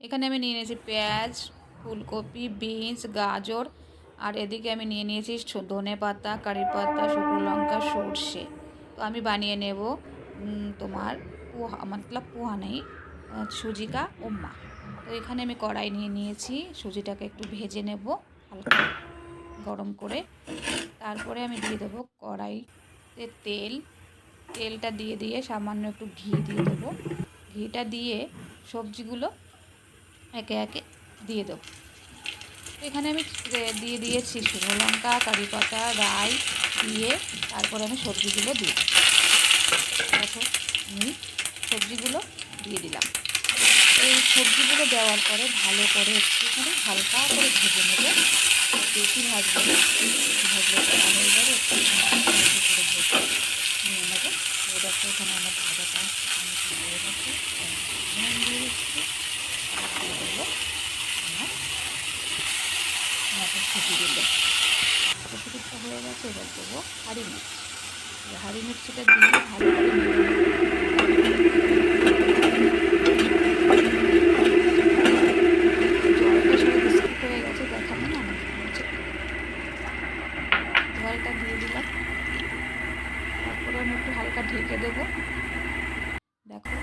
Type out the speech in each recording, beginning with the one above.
এখানে আমি নিয়ে নিয়েছি পেঁয়াজ, ফুলকপি, বিনস, গাজর, আর এদিকে আমি নিয়ে নিয়েছি ধনেপাতা, কারি পাতা, শুকনো লঙ্কা, সর্ষে। তো আমি বানিয়ে নেব তোমার পোহা, মতলব পোহা নেই, সুজি কা উম্মা। তো এখানে আমি কড়াই নিয়ে নিয়েছি, সুজিটাকে একটু ভেজে নেব হালকা গরম করে। তারপরে আমি দিয়ে দেবো কড়াইতে তেলটা দিয়ে সামান্য একটু ঘি দিয়ে দেবো। ঘিটা দিয়ে সবজিগুলো একে একে দিয়ে দেবো। তো এখানে আমি দিয়ে দিয়েছি শুকনো লঙ্কা, কারি পাতা, রাই দিয়ে তারপরে আমি সবজিগুলো দিই। দেখো আমি সবজিগুলো দিয়ে দিলাম। এই সবজিগুলো দেওয়ার পরে ভালো করে একটুখানি হালকা করে ভেজে নেব। বেশি ভাজবো না, ভাজলে কড়া হয়ে যাবে, একটু হালকা করে ভেজে নিয়ে নেবো। তো দেখো এখানে আমার ভাজাটা আমি হয়ে গেছে, নুন দিয়ে দিচ্ছি আর দিয়ে দেবো আমার মটরশুঁটিগুলো। মটরশুঁটিটা হয়ে গেছে, এবার দেবো হাঁড়ি মির্চ। হাঁড়ি মির্চিটা দিয়ে ভালো করে নেড়ে জলটা সব স্কিপ হয়ে গেছে, দেখানো না আমার জলটা দিয়ে দিলাম। তারপরে আমি একটু হালকা ঢেকে দেবো। দেখো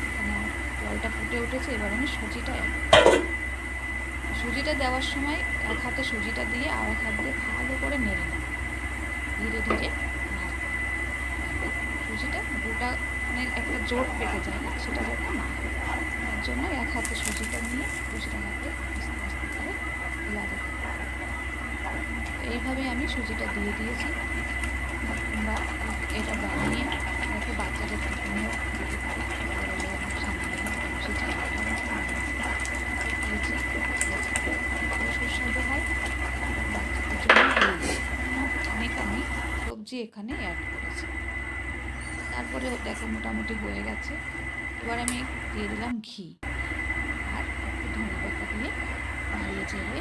এখানে জলটা ফুটে উঠেছে, এবার আমি সুজিটা দেওয়ার সময় এক হাতে সুজিটা দিয়ে আর এক হাত দিয়ে ভালো করে নেড়ে নেব, ধীরে ধীরে নাড়তে হবে। সুজিটা গোটা মানে একটা জোট পেকে যায় না, সেটা যাতে না হয়, তার জন্য এক হাতে সুজিটা নিয়ে দুসরা হাতে আস্তে আস্তে করে লাগাতে হবে। এইভাবে আমি সুজিটা দিয়ে দিয়েছি। তোমরা এটা বানিয়ে দেখো বাচ্চাদের টিফিনেও দিতে পারো। সামনে সুজি দিয়েছি, সুস্বাদু হয়, বাচ্চাদের জন্য হেলদি। অনেক আমি সবজি এখানে অ্যাড করেছি। তারপরে দেখো মোটামুটি হয়ে গেছে। এবার আমি দিয়ে দিলাম ঘি আর একটু ধনেপাতা দিয়ে নাড়িয়ে চেড়ে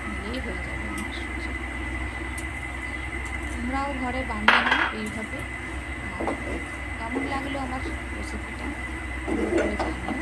নিলেই হয়ে যাবে আমার সুজি। তোমরাও ঘরে বানিয়ে নাও এইভাবে। আর কেমন লাগলো আমার রেসিপিটা করে জানিও।